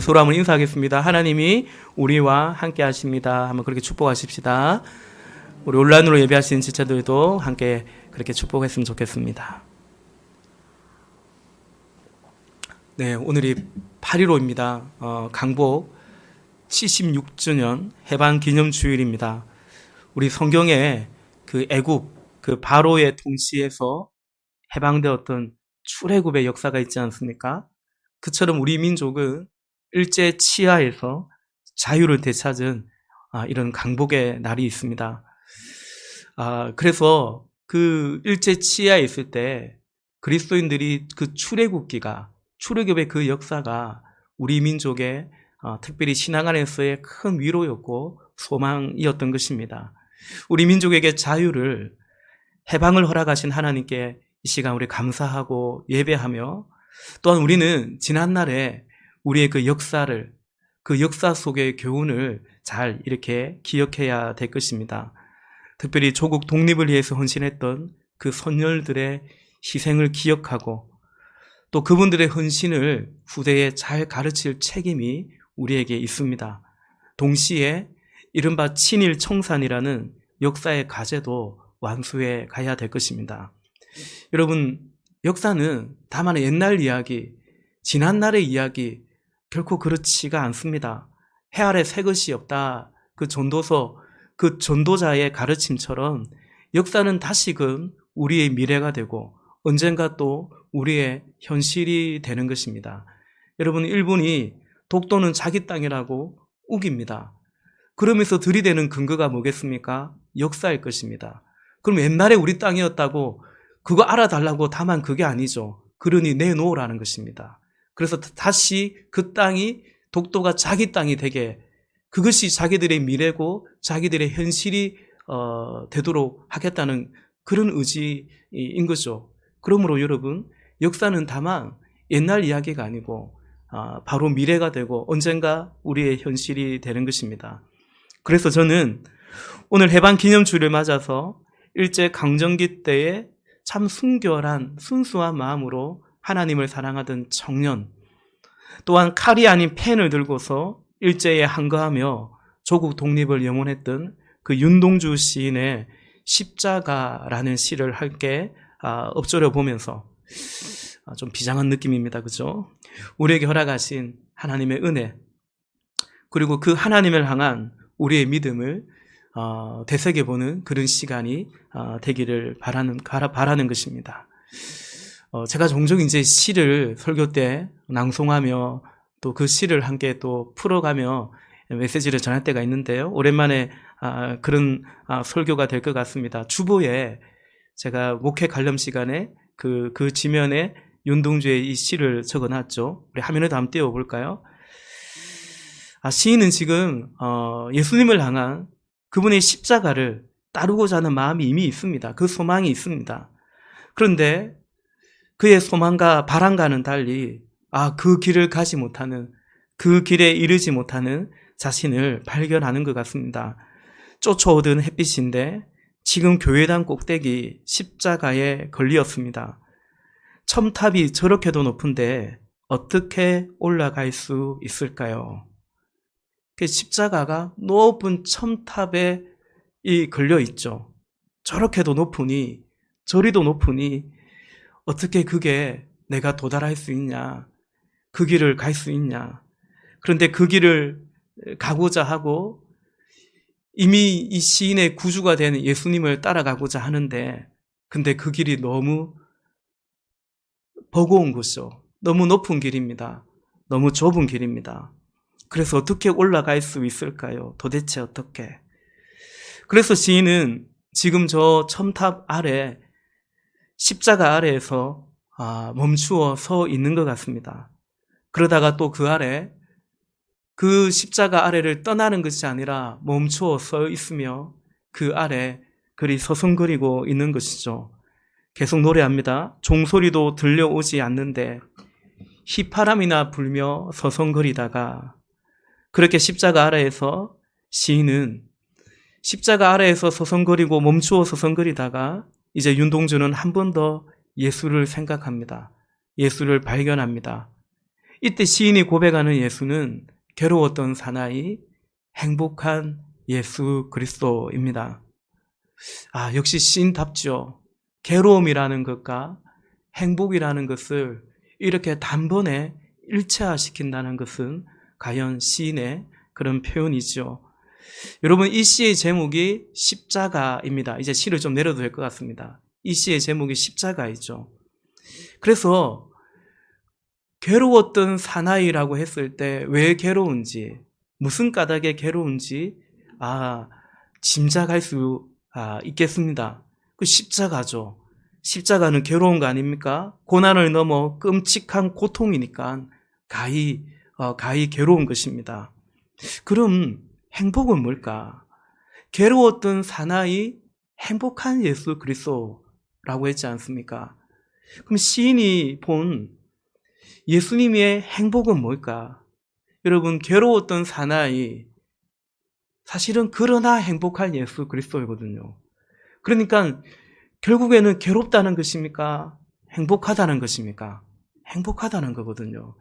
서로 한번 인사하겠습니다. 하나님이 우리와 함께 하십니다. 한번 그렇게 축복하십시다. 우리 온라인으로 예배하시는 지체들도 함께 그렇게 축복했으면 좋겠습니다. 네, 오늘이 8.15입니다. 강복 76주년 해방 기념 주일입니다. 우리 성경에 그 애굽, 그 바로의 통치에서 해방되었던 출애굽의 역사가 있지 않습니까? 그처럼 우리 민족은 일제 치하에서 자유를 되찾은 이런 강복의 날이 있습니다. 그래서 그 일제 치하에 있을 때 그리스도인들이 그 출애굽의 그 역사가 우리 민족의 특별히 신앙 안에서의 큰 위로였고 소망이었던 것입니다. 우리 민족에게 자유를, 해방을 허락하신 하나님께 이 시간 우리 감사하고 예배하며, 또한 우리는 지난날에 우리의 그 역사를, 그 역사 속의 교훈을 잘 이렇게 기억해야 될 것입니다. 특별히 조국 독립을 위해서 헌신했던 그 선열들의 희생을 기억하고, 또 그분들의 헌신을 후대에 잘 가르칠 책임이 우리에게 있습니다. 동시에 이른바 친일 청산이라는 역사의 과제도 완수해 가야 될 것입니다. 여러분, 역사는 다만 옛날 이야기, 지난날의 이야기, 결코 그렇지가 않습니다. 해 아래 새 것이 없다. 그 전도서, 그 전도자의 가르침처럼 역사는 다시금 우리의 미래가 되고 언젠가 또 우리의 현실이 되는 것입니다. 여러분, 일본이 독도는 자기 땅이라고 우깁니다. 그러면서 들이대는 근거가 뭐겠습니까? 역사일 것입니다. 그럼 옛날에 우리 땅이었다고 그거 알아달라고 다만 그게 아니죠. 그러니 내놓으라는 것입니다. 그래서 다시 그 땅이, 독도가 자기 땅이 되게, 그것이 자기들의 미래고 자기들의 현실이 되도록 하겠다는 그런 의지인 거죠. 그러므로 여러분, 역사는 다만 옛날 이야기가 아니고 바로 미래가 되고 언젠가 우리의 현실이 되는 것입니다. 그래서 저는 오늘 해방 기념주를 맞아서 일제 강점기 때에 참 순결한 순수한 마음으로 하나님을 사랑하던 청년, 또한 칼이 아닌 펜을 들고서 일제에 항거하며 조국 독립을 영원했던 그 윤동주 시인의 십자가라는 시를 함께 엎조려 보면서 좀 비장한 느낌입니다. 그죠? 우리에게 허락하신 하나님의 은혜, 그리고 그 하나님을 향한 우리의 믿음을 되새겨보는 그런 시간이 되기를 바라는 것입니다. 제가 종종 이제 시를 설교 때 낭송하며 또 그 시를 함께 또 풀어가며 메시지를 전할 때가 있는데요. 오랜만에 그런 설교가 될 것 같습니다. 주보에 제가 목회 관람 시간에 그 지면에 윤동주의 이 시를 적어놨죠. 우리 화면에도 한번 띄워볼까요? 시인은 지금 예수님을 향한 그분의 십자가를 따르고자 하는 마음이 이미 있습니다. 그 소망이 있습니다. 그런데 그의 소망과 바람과는 달리 그 길을 가지 못하는, 그 길에 이르지 못하는 자신을 발견하는 것 같습니다. 쫓아오던 햇빛인데 지금 교회당 꼭대기 십자가에 걸리었습니다. 첨탑이 저렇게도 높은데 어떻게 올라갈 수 있을까요? 그 십자가가 높은 첨탑에 걸려 있죠. 저렇게도 높으니, 저리도 높으니 어떻게 그게 내가 도달할 수 있냐, 그 길을 갈 수 있냐. 그런데 그 길을 가고자 하고 이미 이 시인의 구주가 된 예수님을 따라가고자 하는데, 근데 그 길이 너무 버거운 곳이죠. 너무 높은 길입니다. 너무 좁은 길입니다. 그래서 어떻게 올라갈 수 있을까요? 도대체 어떻게? 그래서 시인은 지금 저 첨탑 아래, 십자가 아래에서 멈추어 서 있는 것 같습니다. 그러다가 또 그 아래, 그 십자가 아래를 떠나는 것이 아니라 멈추어 서 있으며 그 아래 그리 서성거리고 있는 것이죠. 계속 노래합니다. 종소리도 들려오지 않는데 휘파람이나 불며 서성거리다가, 그렇게 십자가 아래에서 시인은 십자가 아래에서 서성거리고 멈추어 서성거리다가 이제 윤동주는 한 번 더 예수를 생각합니다. 예수를 발견합니다. 이때 시인이 고백하는 예수는 괴로웠던 사나이, 행복한 예수 그리스도입니다. 역시 시인답죠. 괴로움이라는 것과 행복이라는 것을 이렇게 단번에 일체화시킨다는 것은 과연 시인의 그런 표현이죠. 여러분, 이 시의 제목이 십자가입니다. 이제 시를 좀 내려도 될 것 같습니다. 이 시의 제목이 십자가이죠. 그래서 괴로웠던 사나이라고 했을 때 왜 괴로운지, 무슨 까닭에 괴로운지 짐작할 수 있겠습니다. 그 십자가죠. 십자가는 괴로운 거 아닙니까? 고난을 넘어 끔찍한 고통이니까 가히 괴로운 것입니다. 그럼 행복은 뭘까? 괴로웠던 사나이, 행복한 예수 그리스도라고 했지 않습니까? 그럼 시인이 본 예수님의 행복은 뭘까? 여러분, 괴로웠던 사나이, 사실은 그러나 행복한 예수 그리스도이거든요. 그러니까 결국에는 괴롭다는 것입니까? 행복하다는 것입니까? 행복하다는 거거든요.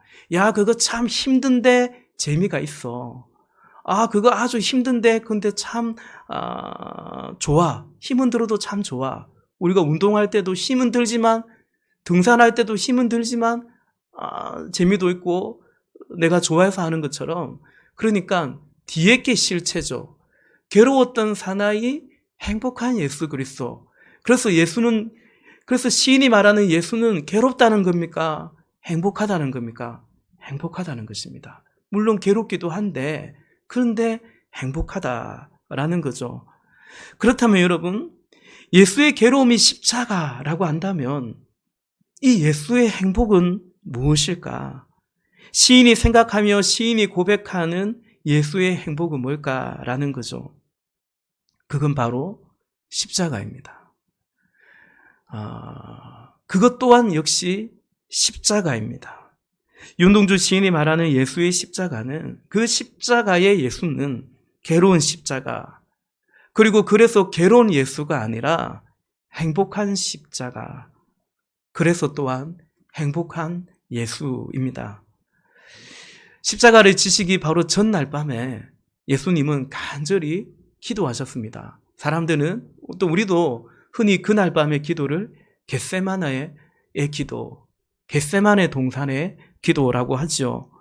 그거 참 힘든데 재미가 있어. 그거 아주 힘든데 근데 참 좋아. 힘은 들어도 참 좋아. 우리가 운동할 때도 힘은 들지만, 등산할 때도 힘은 들지만 재미도 있고 내가 좋아해서 하는 것처럼, 그러니까 뒤에 게 실체죠. 괴로웠던 사나이, 행복한 예수 그리스도. 그래서 시인이 말하는 예수는 괴롭다는 겁니까? 행복하다는 겁니까? 행복하다는 것입니다. 물론 괴롭기도 한데, 그런데 행복하다라는 거죠. 그렇다면 여러분, 예수의 괴로움이 십자가라고 한다면 이 예수의 행복은 무엇일까? 시인이 생각하며 시인이 고백하는 예수의 행복은 뭘까라는 거죠. 그건 바로 십자가입니다. 그것 또한 역시 십자가입니다. 윤동주 시인이 말하는 예수의 십자가는, 그 십자가의 예수는 괴로운 십자가, 그리고 그래서 괴로운 예수가 아니라 행복한 십자가, 그래서 또한 행복한 예수입니다. 십자가를 지시기 바로 전날 밤에 예수님은 간절히 기도하셨습니다. 사람들은, 또 우리도 흔히 그날 밤의 기도를 겟세마네의 기도, 겟세마네 동산의 기도라고 하죠.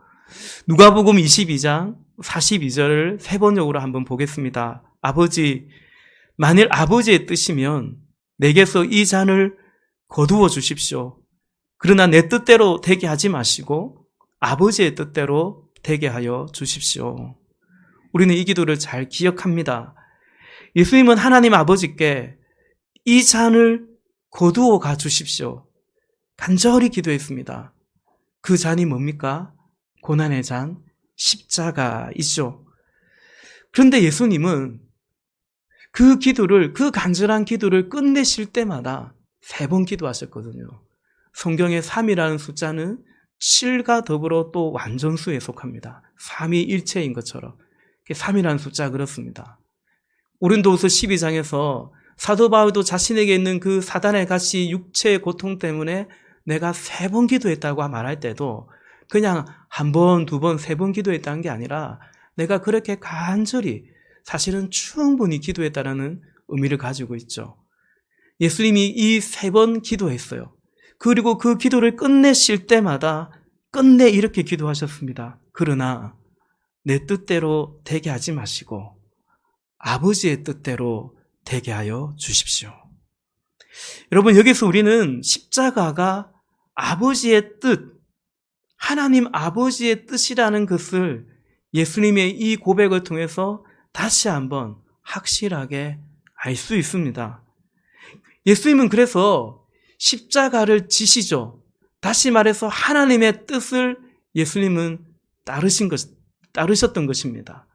누가복음 22장 42절을 세 번역으로 한번 보겠습니다. 아버지, 만일 아버지의 뜻이면 내게서 이 잔을 거두어 주십시오. 그러나 내 뜻대로 되게 하지 마시고 아버지의 뜻대로 되게 하여 주십시오. 우리는 이 기도를 잘 기억합니다. 예수님은 하나님 아버지께 이 잔을 거두어 가 주십시오. 간절히 기도했습니다. 그 잔이 뭡니까? 고난의 잔, 십자가이죠. 그런데 예수님은 그 간절한 기도를 끝내실 때마다 3번 기도하셨거든요. 성경의 3이라는 숫자는 7과 더불어 또 완전수에 속합니다. 3이 일체인 것처럼 3이라는 숫자 그렇습니다. 고린도후서 12장에서 사도 바울도 자신에게 있는 그 사단의 가시, 육체의 고통 때문에 내가 3번 기도했다고 말할 때도 그냥 1번, 2번, 3번 기도했다는 게 아니라 내가 그렇게 간절히 사실은 충분히 기도했다는 의미를 가지고 있죠. 예수님이 이 3번 기도했어요. 그리고 그 기도를 끝내실 때마다 끝내 이렇게 기도하셨습니다. 그러나 내 뜻대로 되게 하지 마시고 아버지의 뜻대로 되게 하여 주십시오. 여러분, 여기서 우리는 십자가가 아버지의 뜻, 하나님 아버지의 뜻이라는 것을 예수님의 이 고백을 통해서 다시 한번 확실하게 알 수 있습니다. 예수님은 그래서 십자가를 지시죠. 다시 말해서 하나님의 뜻을 예수님은 따르셨던 것입니다.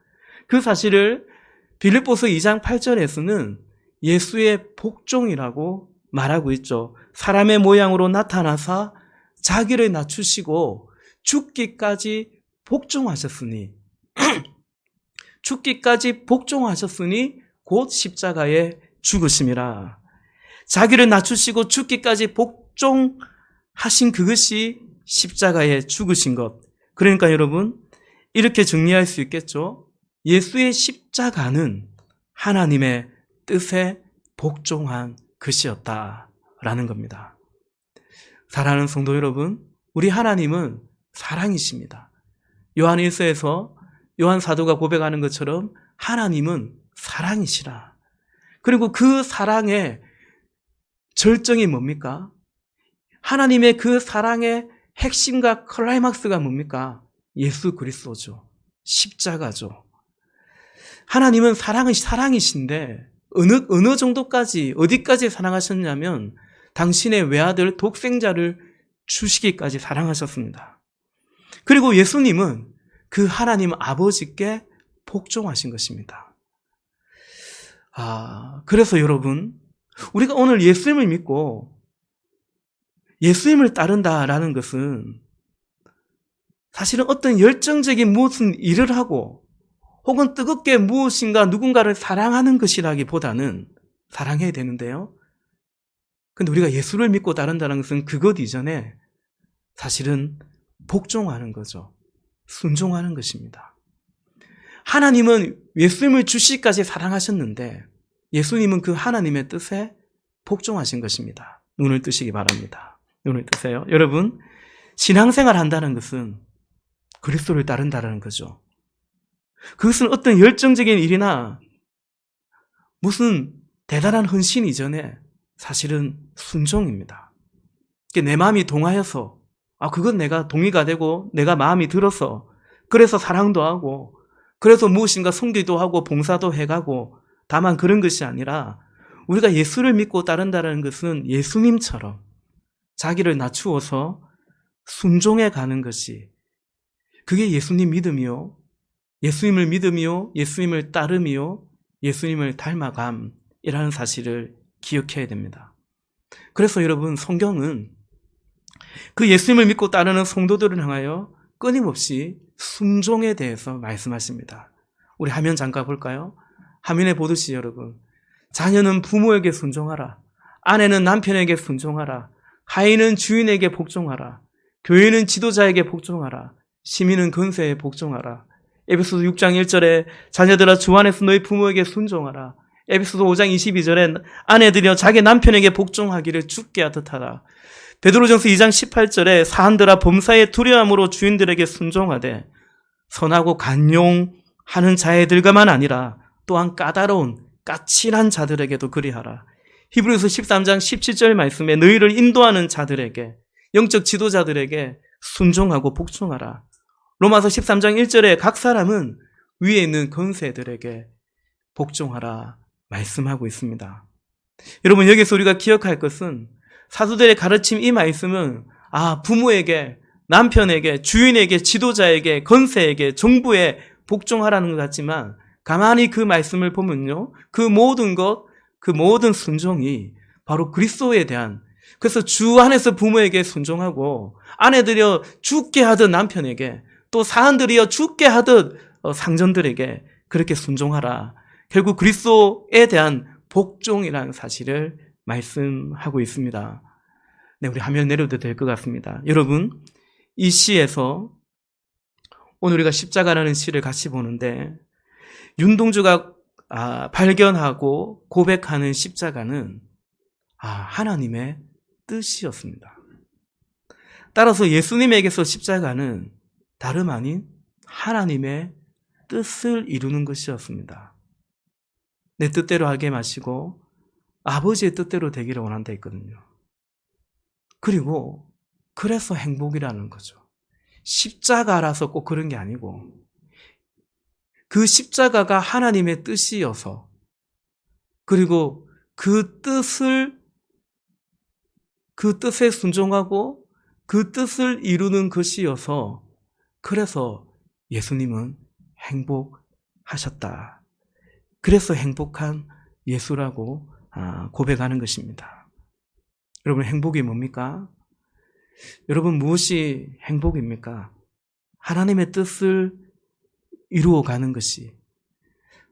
그 사실을 빌립보서 2장 8절에서는 예수의 복종이라고 말하고 있죠. 사람의 모양으로 나타나사 자기를 낮추시고 죽기까지 복종하셨으니 곧 십자가에 죽으심이라. 자기를 낮추시고 죽기까지 복종하신 그것이 십자가에 죽으신 것, 그러니까 여러분, 이렇게 정리할 수 있겠죠? 예수의 십자가는 하나님의 뜻에 복종한 것이었다라는 겁니다. 사랑하는 성도 여러분, 우리 하나님은 사랑이십니다. 요한 1서에서 요한 사도가 고백하는 것처럼 하나님은 사랑이시라. 그리고 그 사랑의 절정이 뭡니까? 하나님의 그 사랑의 핵심과 클라이막스가 뭡니까? 예수 그리스도죠. 십자가죠. 하나님은 사랑이신데 어느 정도까지, 어디까지 사랑하셨냐면 당신의 외아들 독생자를 주시기까지 사랑하셨습니다. 그리고 예수님은 그 하나님 아버지께 복종하신 것입니다. 그래서 여러분, 우리가 오늘 예수님을 믿고 예수님을 따른다라는 것은 사실은 어떤 열정적인 무슨 일을 하고 혹은 뜨겁게 무엇인가 누군가를 사랑하는 것이라기보다는 사랑해야 되는데요. 근데 우리가 예수를 믿고 따른다는 것은 그것 이전에 사실은 복종하는 거죠. 순종하는 것입니다. 하나님은 예수님을 주시기까지 사랑하셨는데 예수님은 그 하나님의 뜻에 복종하신 것입니다. 눈을 뜨시기 바랍니다. 눈을 뜨세요. 여러분, 신앙생활 한다는 것은 그리스도를 따른다는 거죠. 그것은 어떤 열정적인 일이나 무슨 대단한 헌신 이전에 사실은 순종입니다. 내 마음이 동하여서 그건 내가 동의가 되고 내가 마음이 들어서 그래서 사랑도 하고 그래서 무엇인가 섬기도 하고 봉사도 해가고 다만 그런 것이 아니라 우리가 예수를 믿고 따른다는 것은 예수님처럼 자기를 낮추어서 순종해 가는 것이 그게 예수님 믿음이요. 예수님을 믿음이요. 예수님을 따름이요. 예수님을 닮아감이라는 사실을 기억해야 됩니다. 그래서 여러분, 성경은 그 예수님을 믿고 따르는 성도들을 향하여 끊임없이 순종에 대해서 말씀하십니다. 우리 화면 잠깐 볼까요? 화면에 보듯이 여러분, 자녀는 부모에게 순종하라. 아내는 남편에게 순종하라. 하인은 주인에게 복종하라. 교회는 지도자에게 복종하라. 시민은 권세에 복종하라. 에베소서 6장 1절에 자녀들아 주 안에서 너희 부모에게 순종하라. 에베소서 5장 22절에 아내들이여 자기 남편에게 복종하기를 주께 하듯 하라. 베드로전서 2장 18절에 사한들아 범사에 두려움으로 주인들에게 순종하되 선하고 간용하는 자애들과만 아니라 또한 까다로운 까칠한 자들에게도 그리하라. 히브리서 13장 17절 말씀에 너희를 인도하는 자들에게 영적 지도자들에게 순종하고 복종하라. 로마서 13장 1절에 각 사람은 위에 있는 권세들에게 복종하라 말씀하고 있습니다. 여러분, 여기서 우리가 기억할 것은 사도들의 가르침 이 말씀은 부모에게, 남편에게, 주인에게, 지도자에게, 권세에게, 정부에 복종하라는 것 같지만 가만히 그 말씀을 보면요, 그 모든 것, 그 모든 순종이 바로 그리스도에 대한, 그래서 주 안에서 부모에게 순종하고 아내들이여 죽게 하듯 남편에게, 또 사한들이여 죽게 하듯 상전들에게 그렇게 순종하라. 결국 그리스도에 대한 복종이라는 사실을 말씀하고 있습니다. 네, 우리 화면 내려도 될 것 같습니다. 여러분, 이 시에서 오늘 우리가 십자가라는 시를 같이 보는데 윤동주가 발견하고 고백하는 십자가는 하나님의 뜻이었습니다. 따라서 예수님에게서 십자가는 다름 아닌 하나님의 뜻을 이루는 것이었습니다. 내 뜻대로 하게 마시고 아버지의 뜻대로 되기를 원한다 했거든요. 그리고 그래서 행복이라는 거죠. 십자가라서 꼭 그런 게 아니고 그 십자가가 하나님의 뜻이어서 그리고 그 뜻에 순종하고 그 뜻을 이루는 것이어서 그래서 예수님은 행복하셨다. 그래서 행복한 예수라고 고백하는 것입니다. 여러분, 행복이 뭡니까? 여러분, 무엇이 행복입니까? 하나님의 뜻을 이루어가는 것이,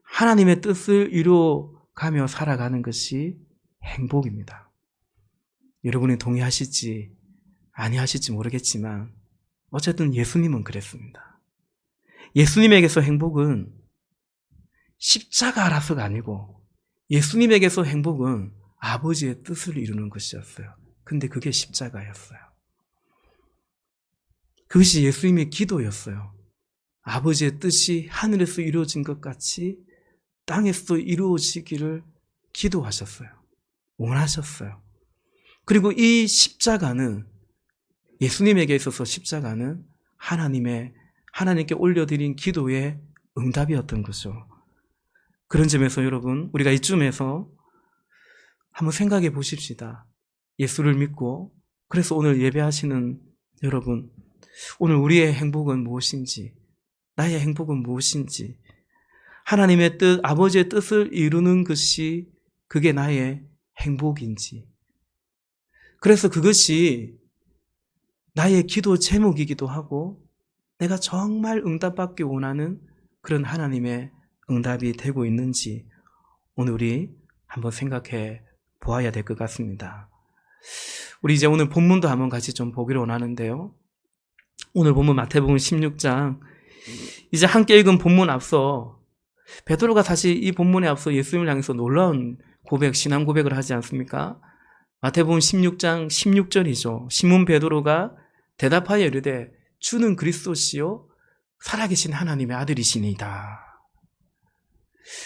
하나님의 뜻을 이루어가며 살아가는 것이 행복입니다. 여러분이 동의하실지 아니하실지 모르겠지만 어쨌든 예수님은 그랬습니다. 예수님에게서 행복은 십자가라서가 아니고 예수님에게서 행복은 아버지의 뜻을 이루는 것이었어요. 근데 그게 십자가였어요. 그것이 예수님의 기도였어요. 아버지의 뜻이 하늘에서 이루어진 것 같이 땅에서 이루어지기를 기도하셨어요. 원하셨어요. 그리고 이 십자가는 예수님에게 있어서 십자가는 하나님께 올려드린 기도의 응답이었던 거죠. 그런 점에서 여러분, 우리가 이쯤에서 한번 생각해 보십시다. 예수를 믿고, 그래서 오늘 예배하시는 여러분, 오늘 우리의 행복은 무엇인지, 나의 행복은 무엇인지, 하나님의 뜻, 아버지의 뜻을 이루는 것이 그게 나의 행복인지, 그래서 그것이 나의 기도 제목이기도 하고 내가 정말 응답받기 원하는 그런 하나님의 응답이 되고 있는지 오늘 우리 한번 생각해 보아야 될 것 같습니다. 우리 이제 오늘 본문도 한번 같이 좀 보기로 원하는데요. 오늘 본문 마태복음 16장, 이제 함께 읽은 본문 앞서 베드로가 사실 이 본문에 앞서 예수님을 향해서 놀라운 고백, 신앙 고백을 하지 않습니까? 마태복음 16장 16절이죠. 시몬 베드로가 대답하여 이르되 주는 그리스도시요 살아계신 하나님의 아들이시니이다.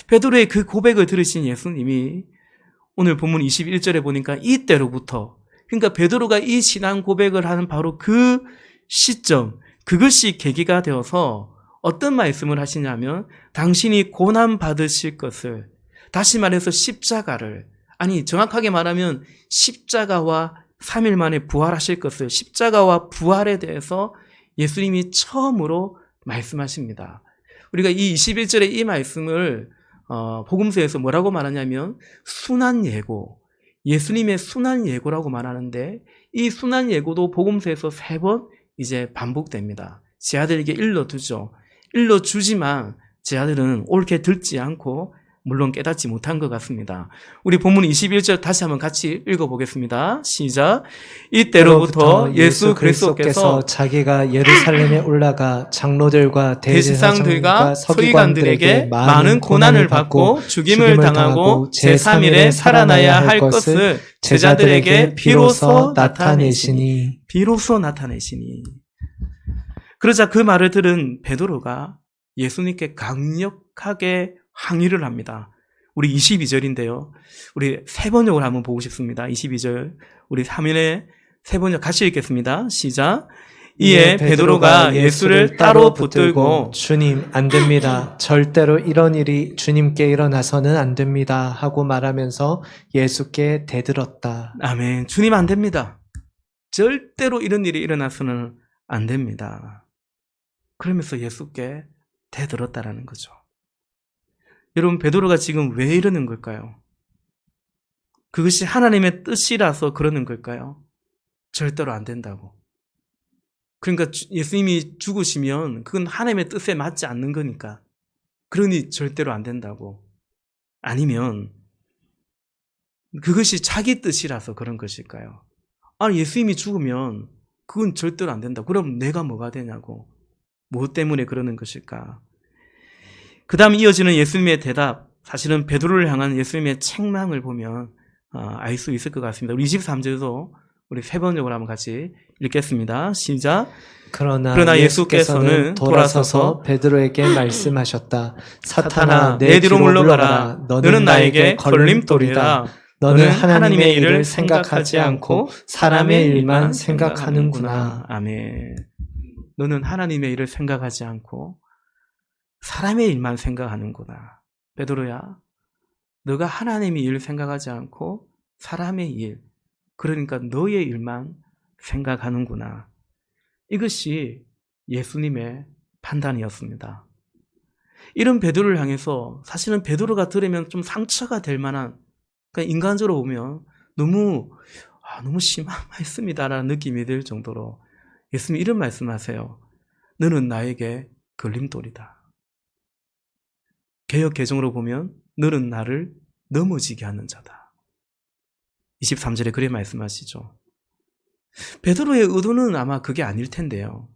베드로의 그 고백을 들으신 예수님이 오늘 본문 21절에 보니까 이때로부터, 그러니까 베드로가 이 신앙 고백을 하는 바로 그 시점, 그것이 계기가 되어서 어떤 말씀을 하시냐면 당신이 고난 받으실 것을, 다시 말해서 십자가를, 아니 정확하게 말하면 십자가와 3일 만에 부활하실 것을, 십자가와 부활에 대해서 예수님이 처음으로 말씀하십니다. 우리가 이 21절의 이 말씀을 복음서에서 뭐라고 말하냐면 순환 예고, 예수님의 순환 예고라고 말하는데 이 순환 예고도 복음서에서 3번 이제 반복됩니다. 제 아들에게 일러두죠. 일러주지만 제 아들은 옳게 듣지 않고 물론 깨닫지 못한 것 같습니다. 우리 본문 21절 다시 한번 같이 읽어보겠습니다. 시작. 이때로부터 예수 그리스도께서 자기가 예루살렘에 올라가 장로들과 대제사장들과 서기관들에게 많은 고난을 받고 죽임을 당하고 제3일에 살아나야 할 것을 제자들에게 비로소 나타내시니. 그러자 그 말을 들은 베드로가 예수님께 강력하게 항의를 합니다. 우리 22절인데요. 우리 세 번역을 한번 보고 싶습니다. 22절. 우리 화면에 세 번역 같이 읽겠습니다. 시작. 이에 베드로가 예수를 따로 붙들고 주님 안 됩니다. 절대로 이런 일이 주님께 일어나서는 안 됩니다. 하고 말하면서 예수께 대들었다. 아멘. 주님 안 됩니다. 절대로 이런 일이 일어나서는 안 됩니다. 그러면서 예수께 대들었다라는 거죠. 여러분, 베드로가 지금 왜 이러는 걸까요? 그것이 하나님의 뜻이라서 그러는 걸까요? 절대로 안 된다고. 그러니까 예수님이 죽으시면 그건 하나님의 뜻에 맞지 않는 거니까. 그러니 절대로 안 된다고. 아니면 그것이 자기 뜻이라서 그런 것일까요? 아니, 예수님이 죽으면 그건 절대로 안 된다. 그럼 내가 뭐가 되냐고. 무엇 때문에 그러는 것일까? 그 다음 이어지는 예수님의 대답, 사실은 베드로를 향한 예수님의 책망을 보면 알 수 있을 것 같습니다. 우리 23절도 우리 세 번역으로 한번 같이 읽겠습니다. 시작. 그러나 예수께서는 돌아서서 베드로에게 말씀하셨다. 사탄아, 내 뒤로 물러가라. 너는 나에게 걸림돌이다. 너는 하나님의 일을 생각하지 않고 사람의 일만 생각하는구나. 아멘. 너는 하나님의 일을 생각하지 않고 사람의 일만 생각하는구나. 베드로야, 너가 하나님의 일을 생각하지 않고 사람의 일, 그러니까 너의 일만 생각하는구나. 이것이 예수님의 판단이었습니다. 이런 베드로를 향해서 사실은 베드로가 들으면 좀 상처가 될 만한, 그러니까 인간적으로 보면 너무 심한 말씀이다라는 느낌이 들 정도로 예수님이 이런 말씀하세요. 너는 나에게 걸림돌이다. 개역 개정으로 보면 너는 나를 넘어지게 하는 자다. 23절에 그래 말씀하시죠. 베드로의 의도는 아마 그게 아닐 텐데요.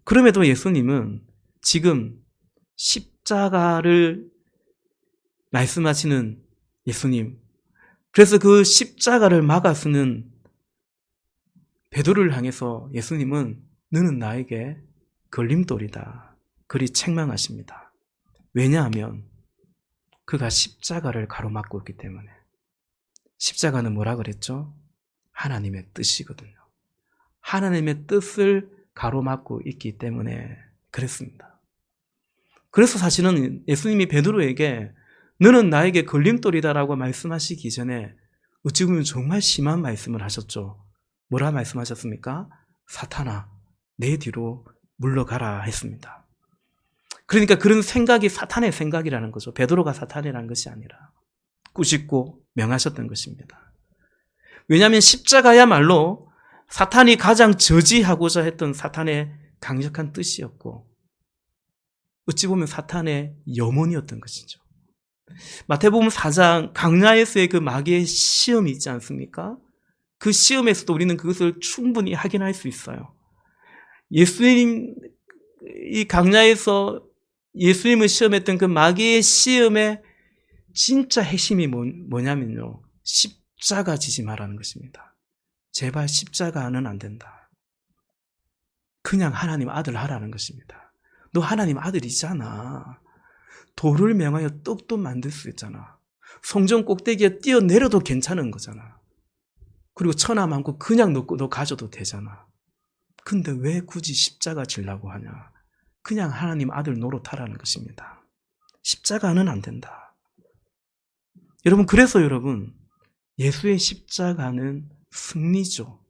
그럼에도 예수님은 지금 십자가를 말씀하시는 예수님, 그래서 그 십자가를 막아 쓰는 베드로를 향해서 예수님은 너는 나에게 걸림돌이다. 그리 책망하십니다. 왜냐하면 그가 십자가를 가로막고 있기 때문에. 십자가는 뭐라 그랬죠? 하나님의 뜻이거든요. 하나님의 뜻을 가로막고 있기 때문에 그랬습니다. 그래서 사실은 예수님이 베드로에게 너는 나에게 걸림돌이다라고 말씀하시기 전에 어찌 보면 정말 심한 말씀을 하셨죠. 뭐라 말씀하셨습니까? 사탄아, 내 뒤로 물러가라 했습니다. 그러니까 그런 생각이 사탄의 생각이라는 거죠. 베드로가 사탄이라는 것이 아니라 꾸짖고 명하셨던 것입니다. 왜냐하면 십자가야말로 사탄이 가장 저지하고자 했던 사탄의 강력한 뜻이었고 어찌 보면 사탄의 염원이었던 것이죠. 마태복음 4장 광야에서의 그 마귀의 시험이 있지 않습니까? 그 시험에서도 우리는 그것을 충분히 확인할 수 있어요. 예수님, 이 광야에서 예수님을 시험했던 그 마귀의 시험의 진짜 핵심이 뭐냐면요. 십자가 지지 말라는 것입니다. 제발 십자가는 안 된다. 그냥 하나님 아들 하라는 것입니다. 너 하나님 아들이잖아. 돌을 명하여 떡도 만들 수 있잖아. 성전 꼭대기에 뛰어내려도 괜찮은 거잖아. 그리고 천하 많고 그냥 너 가져도 되잖아. 근데 왜 굳이 십자가 지려고 하냐? 그냥 하나님 아들 노릇하라는 것입니다. 십자가는 안 된다. 여러분, 그래서 여러분, 예수의 십자가는 승리죠.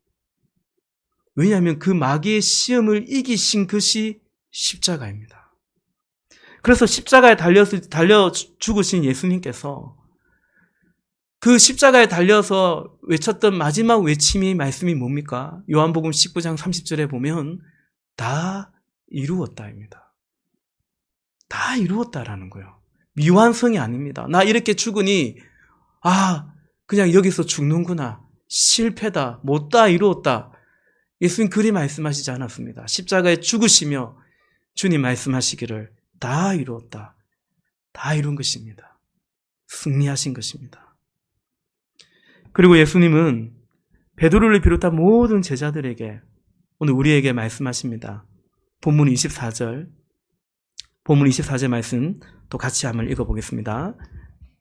왜냐하면 그 마귀의 시험을 이기신 것이 십자가입니다. 그래서 십자가에 달려 죽으신 예수님께서 그 십자가에 달려서 외쳤던 마지막 외침이 말씀이 뭡니까? 요한복음 19장 30절에 보면 다 이루었다입니다. 다 이루었다라는 거예요. 미완성이 아닙니다. 나 이렇게 죽으니 그냥 여기서 죽는구나. 실패다. 못 다 이루었다. 예수님 그리 말씀하시지 않았습니다. 십자가에 죽으시며 주님 말씀하시기를 다 이루었다. 다 이룬 것입니다. 승리하신 것입니다. 그리고 예수님은 베드로를 비롯한 모든 제자들에게 오늘 우리에게 말씀하십니다. 본문 24절 말씀 또 같이 한번 읽어보겠습니다.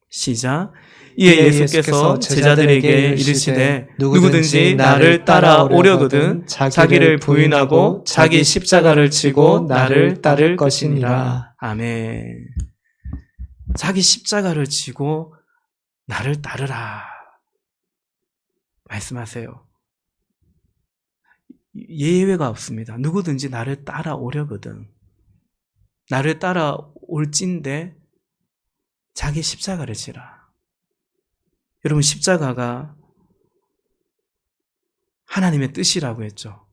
시작. 이에 예수께서 제자들에게 이르시되 누구든지 나를 따라오려거든 자기를 부인하고 자기 십자가를 지고 나를 따를 것이니라. 아멘. 자기 십자가를 지고 나를 따르라 말씀하세요. 예외가 없습니다. 누구든지 나를 따라오려거든. 나를 따라올진데 자기 십자가를 지라. 여러분, 십자가가 하나님의 뜻이라고 했죠.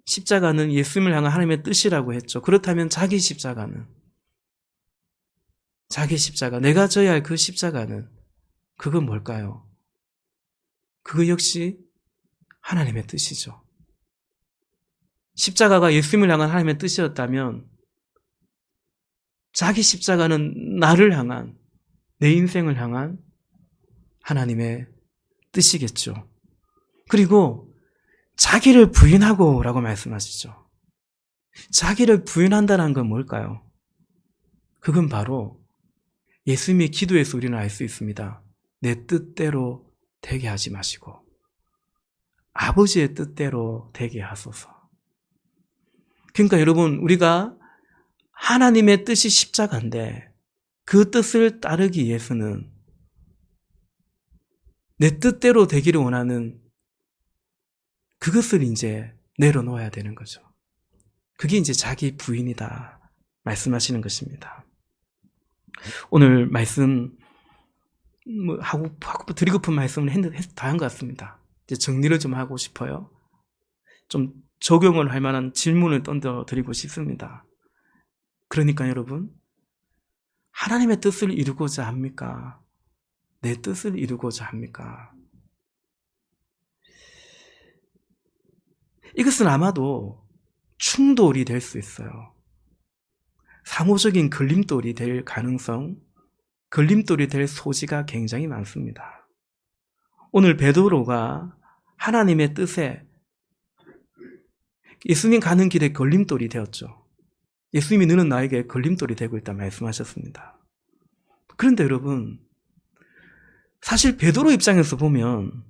십자가는 예수님을 향한 하나님의 뜻이라고 했죠. 그렇다면 자기 십자가, 내가 져야 할 그 십자가는 그건 뭘까요? 그거 역시 하나님의 뜻이죠. 십자가가 예수님을 향한 하나님의 뜻이었다면 자기 십자가는 나를 향한, 내 인생을 향한 하나님의 뜻이겠죠. 그리고 자기를 부인하고 라고 말씀하시죠. 자기를 부인한다는 건 뭘까요? 그건 바로 예수님의 기도에서 우리는 알 수 있습니다. 내 뜻대로 되게 하지 마시고 아버지의 뜻대로 되게 하소서. 그러니까 여러분, 우리가 하나님의 뜻이 십자가인데 그 뜻을 따르기 위해서는 내 뜻대로 되기를 원하는 그것을 이제 내려놓아야 되는 거죠. 그게 이제 자기 부인이다 말씀하시는 것입니다. 오늘 말씀 하고 드리고픈 말씀을 다 한 것 같습니다. 이제 정리를 좀 하고 싶어요. 좀 적용을 할 만한 질문을 던져드리고 싶습니다. 그러니까 여러분, 하나님의 뜻을 이루고자 합니까? 내 뜻을 이루고자 합니까? 이것은 아마도 충돌이 될 수 있어요. 상호적인 걸림돌이 될 가능성, 걸림돌이 될 소지가 굉장히 많습니다. 오늘 베드로가 하나님의 뜻에 예수님 가는 길에 걸림돌이 되었죠. 예수님이 너는 나에게 걸림돌이 되고 있다 말씀하셨습니다. 그런데 여러분, 사실 베드로 입장에서 보면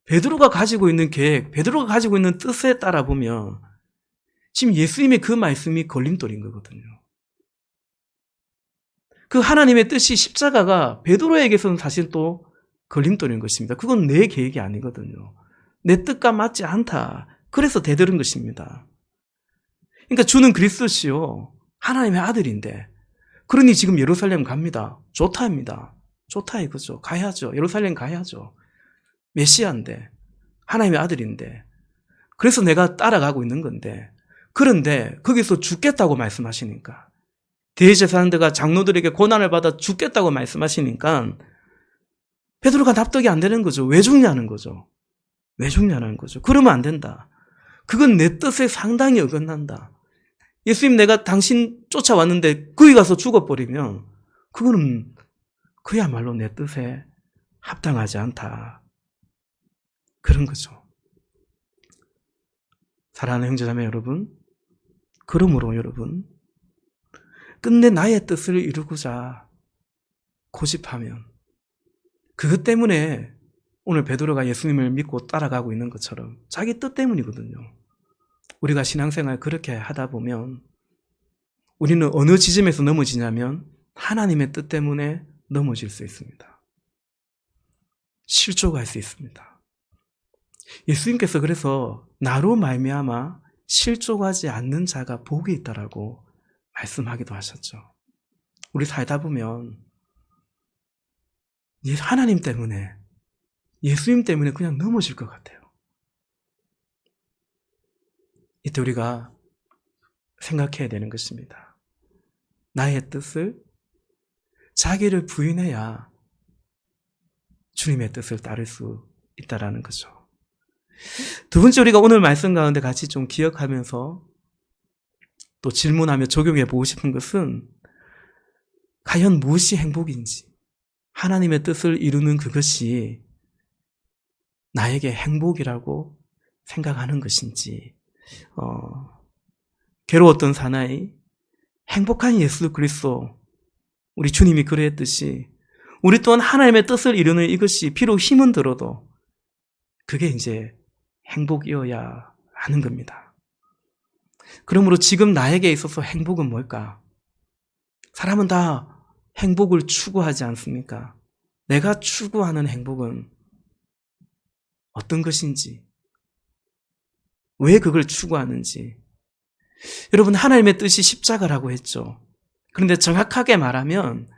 베드로가 가지고 있는 계획, 베드로가 가지고 있는 뜻에 따라 보면 지금 예수님의 그 말씀이 걸림돌인 거거든요. 그 하나님의 뜻이 십자가가 베드로에게서는 사실 또 걸림돌인 것입니다. 그건 내 계획이 아니거든요. 내 뜻과 맞지 않다. 그래서 대들은 것입니다. 그러니까 주는 그리스도시요, 하나님의 아들인데, 그러니 지금 예루살렘 갑니다. 좋다입니다. 좋다 이거죠. 가야죠. 예루살렘 가야죠. 메시아인데, 하나님의 아들인데, 그래서 내가 따라가고 있는 건데, 그런데 거기서 죽겠다고 말씀하시니까, 대제사장들과 장로들에게 고난을 받아 죽겠다고 말씀하시니까 베드로가 납득이 안 되는 거죠. 왜 죽냐는 거죠. 왜 죽냐는 거죠. 그러면 안 된다. 그건 내 뜻에 상당히 어긋난다. 예수님, 내가 당신 쫓아왔는데 거기 가서 죽어버리면 그거는 그야말로 내 뜻에 합당하지 않다. 그런 거죠. 사랑하는 형제자매 여러분, 그러므로 여러분, 끝내 나의 뜻을 이루고자 고집하면 그것 때문에 오늘 베드로가 예수님을 믿고 따라가고 있는 것처럼 자기 뜻 때문이거든요. 우리가 신앙생활 그렇게 하다 보면 우리는 어느 지점에서 넘어지냐면 하나님의 뜻 때문에 넘어질 수 있습니다. 실족할 수 있습니다. 예수님께서 그래서 나로 말미암아 실족하지 않는 자가 복이 있다라고 말씀하기도 하셨죠. 우리 살다 보면 하나님 때문에, 예수님 때문에 그냥 넘어질 것 같아요. 이때 우리가 생각해야 되는 것입니다. 나의 뜻을, 자기를 부인해야 주님의 뜻을 따를 수 있다라는 거죠. 두 번째, 우리가 오늘 말씀 가운데 같이 좀 기억하면서 또 질문하며 적용해 보고 싶은 것은 과연 무엇이 행복인지, 하나님의 뜻을 이루는 그것이 나에게 행복이라고 생각하는 것인지, 괴로웠던 사나이, 행복한 예수 그리스도, 우리 주님이 그랬듯이 우리 또한 하나님의 뜻을 이루는 이것이 비록 힘은 들어도 그게 이제 행복이어야 하는 겁니다. 그러므로 지금 나에게 있어서 행복은 뭘까? 사람은 다 행복을 추구하지 않습니까? 내가 추구하는 행복은 어떤 것인지, 왜 그걸 추구하는지. 여러분, 하나님의 뜻이 십자가라고 했죠. 그런데 정확하게 말하면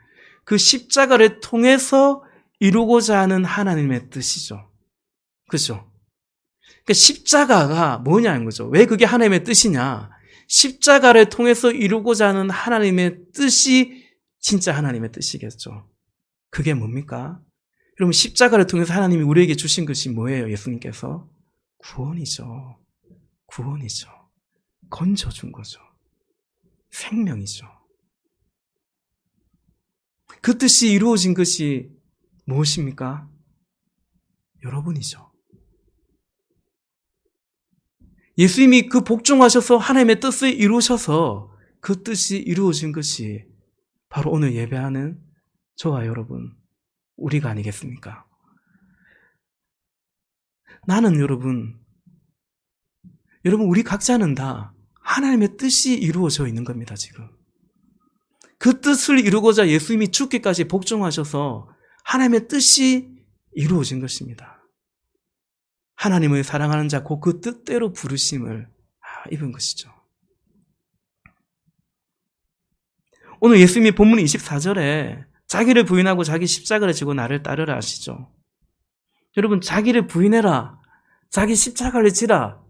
그 십자가를 통해서 이루고자 하는 하나님의 뜻이죠. 그렇죠? 그러니까 십자가가 뭐냐는 거죠. 왜 그게 하나님의 뜻이냐? 십자가를 통해서 이루고자 하는 하나님의 뜻이 진짜 하나님의 뜻이겠죠. 그게 뭡니까? 여러분, 십자가를 통해서 하나님이 우리에게 주신 것이 뭐예요? 예수님께서 구원이죠. 구원이죠. 건져준 거죠. 생명이죠. 그 뜻이 이루어진 것이 무엇입니까? 여러분이죠. 예수님이 그 복종하셔서 하나님의 뜻을 이루셔서 그 뜻이 이루어진 것이 바로 오늘 예배하는 저와 여러분, 우리가 아니겠습니까? 나는 여러분, 우리 각자는 다 하나님의 뜻이 이루어져 있는 겁니다, 지금. 그 뜻을 이루고자 예수님이 죽기까지 복종하셔서 하나님의 뜻이 이루어진 것입니다. 하나님을 사랑하는 자, 곧 그 뜻대로 부르심을 입은 것이죠. 오늘 예수님이 본문 24절에 자기를 부인하고 자기 십자가를 지고 나를 따르라 하시죠. 여러분, 자기를 부인해라, 자기 십자가를 지라,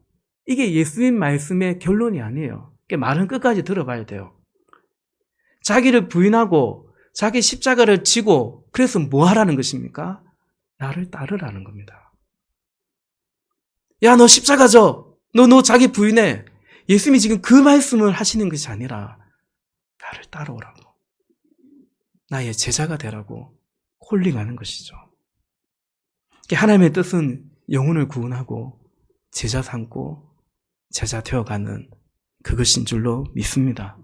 이게 예수님 말씀의 결론이 아니에요. 말은 끝까지 들어봐야 돼요. 자기를 부인하고 자기 십자가를 지고, 그래서 뭐 하라는 것입니까? 나를 따르라는 겁니다. 야, 너 십자가 져. 너 자기 부인해. 예수님이 지금 그 말씀을 하시는 것이 아니라 나를 따라오라고, 나의 제자가 되라고 콜링하는 것이죠. 하나님의 뜻은 영혼을 구원하고 제자 삼고 제자 되어가는 그것인 줄로 믿습니다.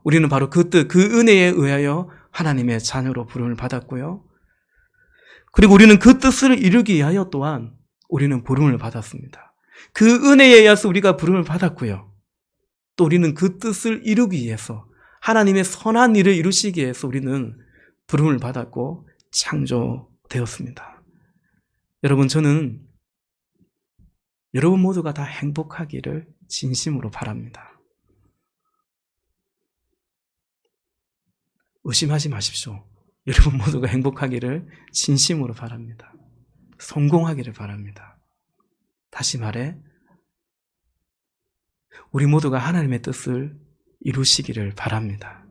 우리는 바로 그 뜻, 그 은혜에 의하여 하나님의 자녀로 부름을 받았고요. 그리고 우리는 그 뜻을 이루기 위하여 또한 우리는 부름을 받았습니다. 그 은혜에 의해서 우리가 부름을 받았고요. 또 우리는 그 뜻을 이루기 위해서, 하나님의 선한 일을 이루시기 위해서 우리는 부름을 받았고 창조되었습니다. 여러분, 저는 여러분 모두가 다 행복하기를 진심으로 바랍니다. 의심하지 마십시오. 여러분 모두가 행복하기를 진심으로 바랍니다. 성공하기를 바랍니다. 다시 말해, 우리 모두가 하나님의 뜻을 이루시기를 바랍니다.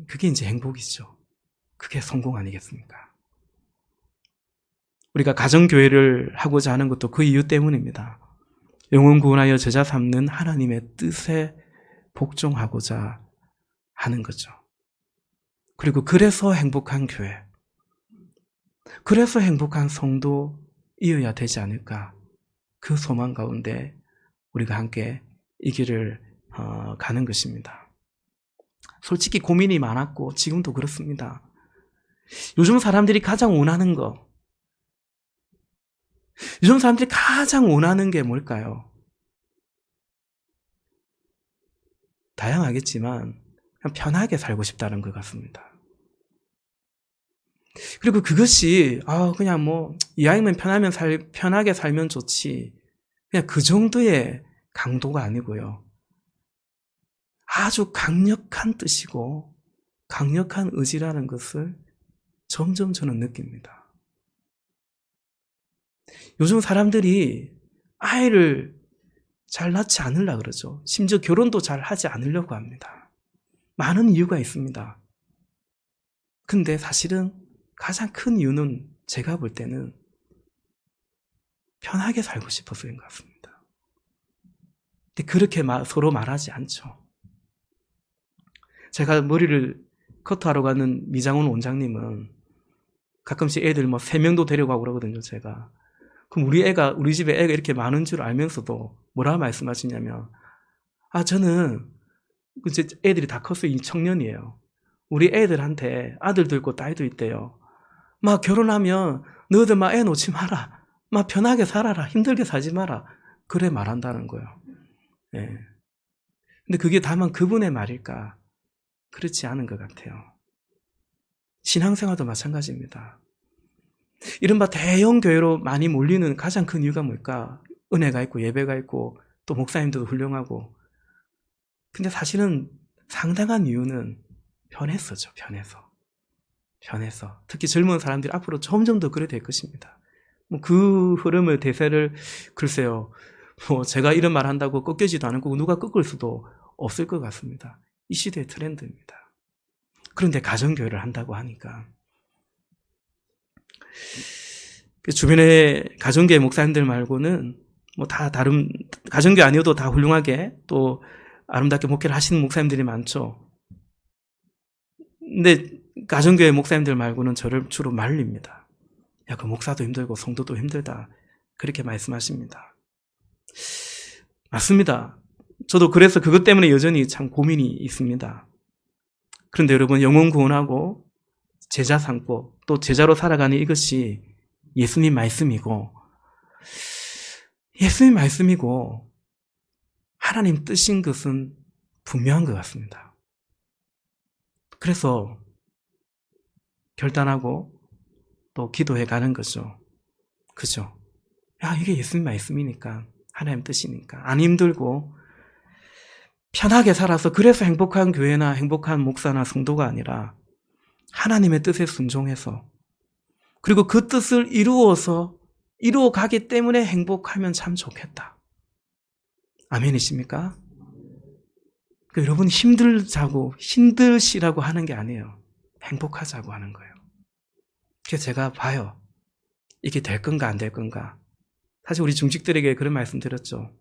그게 이제 행복이죠. 그게 성공 아니겠습니까? 우리가 가정교회를 하고자 하는 것도 그 이유 때문입니다. 영혼 구원하여 제자 삼는 하나님의 뜻에 복종하고자 하는 거죠. 그리고 그래서 행복한 교회, 그래서 행복한 성도이어야 되지 않을까, 그 소망 가운데 우리가 함께 이 길을 가는 것입니다. 솔직히 고민이 많았고 지금도 그렇습니다. 요즘 사람들이 가장 원하는 거, 요즘 사람들이 가장 원하는 게 뭘까요? 다양하겠지만 그냥 편하게 살고 싶다는 것 같습니다. 그리고 그것이 그냥 이왕이면 편하게 살면 좋지, 그냥 그 정도의 강도가 아니고요. 아주 강력한 뜻이고 강력한 의지라는 것을 점점 저는 느낍니다. 요즘 사람들이 아이를 잘 낳지 않으려고 그러죠. 심지어 결혼도 잘 하지 않으려고 합니다. 많은 이유가 있습니다. 근데 사실은 가장 큰 이유는 제가 볼 때는 편하게 살고 싶어서인 것 같습니다. 근데 그렇게 서로 말하지 않죠. 제가 머리를 커트하러 가는 미장원 원장님은 가끔씩 애들 3명도 데려가고 그러거든요, 제가. 그럼 우리 집에 애가 이렇게 많은 줄 알면서도 뭐라 말씀하시냐면, 저는 이제 애들이 다 컸어요. 이 청년이에요. 우리 애들한테 아들도 있고 딸도 있대요. 막 결혼하면 너희들 막 애 놓지 마라. 막 편하게 살아라. 힘들게 살지 마라. 그래 말한다는 거예요. 예. 근데 그게 다만 그분의 말일까? 그렇지 않은 것 같아요. 신앙생활도 마찬가지입니다. 이른바 대형 교회로 많이 몰리는 가장 큰 이유가 뭘까? 은혜가 있고 예배가 있고 또 목사님들도 훌륭하고. 근데 사실은 상당한 이유는 편해서죠. 편해서. 특히 젊은 사람들이 앞으로 점점 더 그래 될 것입니다. 그 흐름을 대세를 글쎄요. 제가 이런 말 한다고 꺾이지도 않고 누가 꺾을 수도 없을 것 같습니다. 이 시대의 트렌드입니다. 그런데 가정교회를 한다고 하니까 주변에 가정교회 목사님들 말고는 다 다른 가정교회 아니어도 다 훌륭하게 또 아름답게 목회를 하시는 목사님들이 많죠. 근데 가정교회 목사님들 말고는 저를 주로 말립니다. 야, 그 목사도 힘들고 성도도 힘들다. 그렇게 말씀하십니다. 맞습니다. 저도 그래서 그것 때문에 여전히 참 고민이 있습니다. 그런데 여러분, 영혼 구원하고 제자 삼고 또 제자로 살아가는 이것이 예수님 말씀이고 하나님 뜻인 것은 분명한 것 같습니다. 그래서 결단하고 또 기도해 가는 거죠. 그죠? 이게 예수님 말씀이니까, 하나님 뜻이니까 안 힘들고 편하게 살아서 그래서 행복한 교회나 행복한 목사나 성도가 아니라 하나님의 뜻에 순종해서 그리고 그 뜻을 이루어가기 때문에 행복하면 참 좋겠다. 아멘이십니까? 여러분 힘드시라고 하는 게 아니에요. 행복하자고 하는 거예요. 그래서 제가 봐요. 이게 될 건가 안 될 건가. 사실 우리 중직들에게 그런 말씀 드렸죠.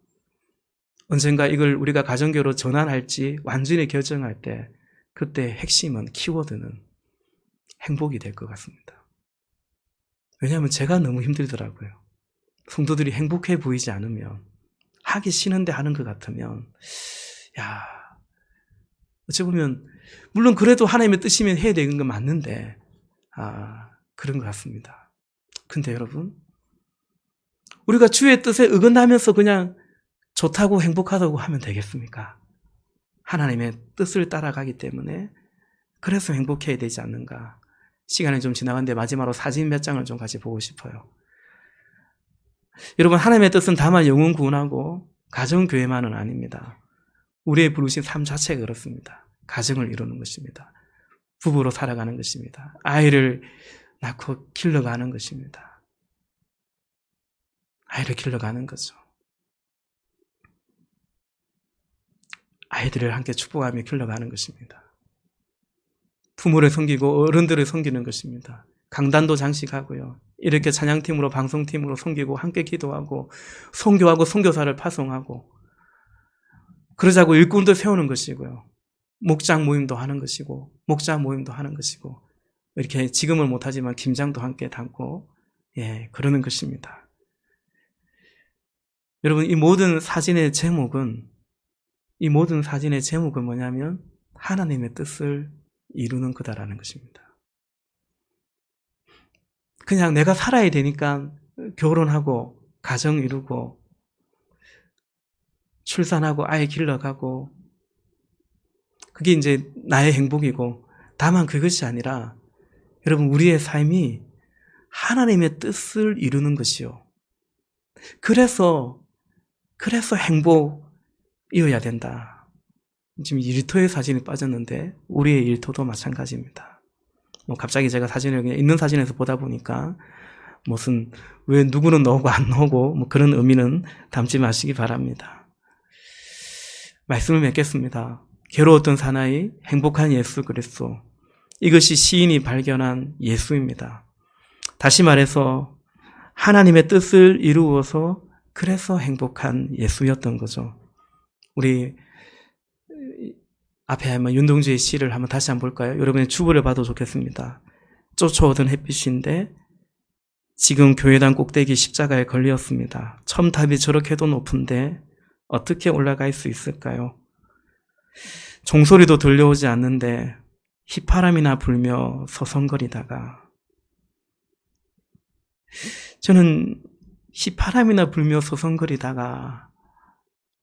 언젠가 이걸 우리가 가정교로 전환할지 완전히 결정할 때 그때 핵심은, 키워드는 행복이 될 것 같습니다. 왜냐하면 제가 너무 힘들더라고요. 성도들이 행복해 보이지 않으면, 하기 싫은데 하는 것 같으면, 어찌 보면 물론 그래도 하나님의 뜻이면 해야 되는 건 맞는데 그런 것 같습니다. 근데 여러분, 우리가 주의 뜻에 어긋나면서 그냥 좋다고 행복하다고 하면 되겠습니까? 하나님의 뜻을 따라가기 때문에 그래서 행복해야 되지 않는가. 시간이 좀 지나갔는데 마지막으로 사진 몇 장을 좀 같이 보고 싶어요. 여러분, 하나님의 뜻은 다만 영혼 구원하고 가정교회만은 아닙니다. 우리의 부르신 삶 자체가 그렇습니다. 가정을 이루는 것입니다. 부부로 살아가는 것입니다. 아이를 낳고 길러가는 것입니다. 아이를 길러가는 거죠. 아이들을 함께 축복하며 길러가는 것입니다. 부모를 섬기고 어른들을 섬기는 것입니다. 강단도 장식하고요. 이렇게 찬양팀으로 방송팀으로 섬기고 함께 기도하고 선교하고 선교사를 파송하고 그러자고 일꾼도 세우는 것이고요. 목장 모임도 하는 것이고 목자 모임도 하는 것이고 이렇게 지금은 못하지만 김장도 함께 담고 그러는 것입니다. 여러분, 이 모든 사진의 제목은 뭐냐면 하나님의 뜻을 이루는 거다라는 것입니다. 그냥 내가 살아야 되니까 결혼하고 가정 이루고 출산하고 아이 길러가고 그게 이제 나의 행복이고, 다만 그것이 아니라 여러분, 우리의 삶이 하나님의 뜻을 이루는 것이요. 그래서 행복이어야 된다. 지금 일터의 사진이 빠졌는데 우리의 일터도 마찬가지입니다. 갑자기 제가 사진을 그냥 있는 사진에서 보다 보니까 왜 누구는 나오고 안 나오고 그런 의미는 담지 마시기 바랍니다. 말씀을 맺겠습니다. 괴로웠던 사나이, 행복한 예수 그리스도. 이것이 시인이 발견한 예수입니다. 다시 말해서 하나님의 뜻을 이루어서 그래서 행복한 예수였던 거죠. 우리 앞에 한번 윤동주의 시를 한번 다시 한번 볼까요? 여러분의 주부를 봐도 좋겠습니다. 쫓아오던 햇빛인데 지금 교회당 꼭대기 십자가에 걸렸습니다. 첨탑이 저렇게도 높은데 어떻게 올라갈 수 있을까요? 종소리도 들려오지 않는데 휘파람이나 불며 서성거리다가, 저는 휘파람이나 불며 서성거리다가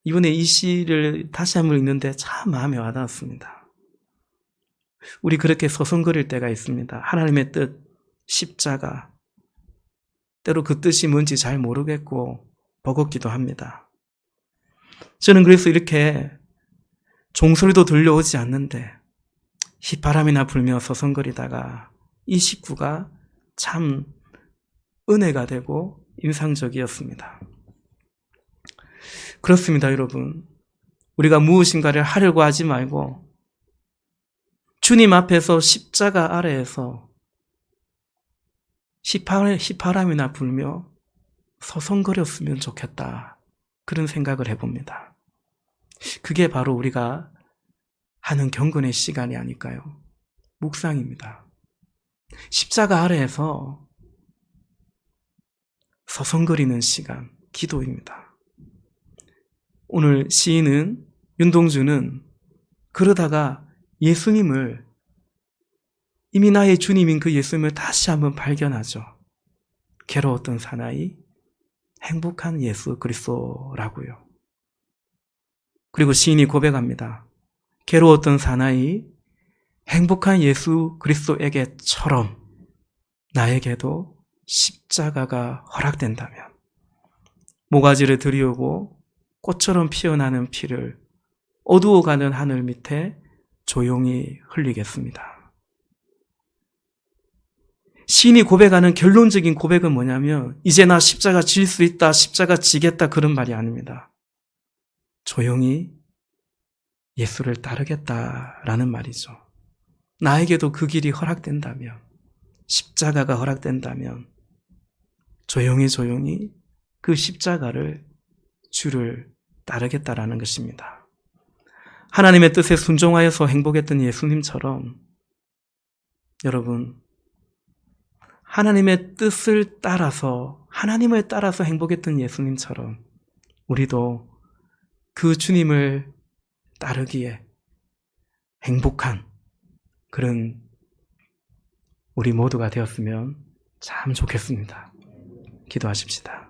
이번에 이 시를 다시 한번 읽는데 참 마음에 와닿았습니다. 우리 그렇게 서성거릴 때가 있습니다. 하나님의 뜻, 십자가, 때로 그 뜻이 뭔지 잘 모르겠고 버겁기도 합니다. 저는 그래서 이렇게 종소리도 들려오지 않는데 휘바람이나 불며 서성거리다가 이 식구가 참 은혜가 되고 인상적이었습니다. 그렇습니다, 여러분. 우리가 무엇인가를 하려고 하지 말고 주님 앞에서 십자가 아래에서 휘파람이나 불며 서성거렸으면 좋겠다, 그런 생각을 해봅니다. 그게 바로 우리가 하는 경건의 시간이 아닐까요? 묵상입니다. 십자가 아래에서 서성거리는 시간, 기도입니다. 오늘 시인은, 윤동주는 그러다가 예수님을, 이미 나의 주님인 그 예수님을 다시 한번 발견하죠. 괴로웠던 사나이, 행복한 예수 그리스도라고요. 그리고 시인이 고백합니다. 괴로웠던 사나이, 행복한 예수 그리스도에게처럼 나에게도 십자가가 허락된다면 모가지를 들이우고 꽃처럼 피어나는 피를 어두워가는 하늘 밑에 조용히 흘리겠습니다. 시인이 고백하는 결론적인 고백은 뭐냐면, 이제 나 십자가 질 수 있다, 십자가 지겠다, 그런 말이 아닙니다. 조용히 예수를 따르겠다라는 말이죠. 나에게도 그 길이 허락된다면, 십자가가 허락된다면 조용히 그 십자가를 주를 따르겠다라는 것입니다. 하나님의 뜻에 순종하여서 행복했던 예수님처럼 여러분 하나님의 뜻을 따라서 하나님을 따라서 행복했던 예수님처럼 우리도 그 주님을 따르기에 행복한 그런 우리 모두가 되었으면 참 좋겠습니다. 기도하십시다.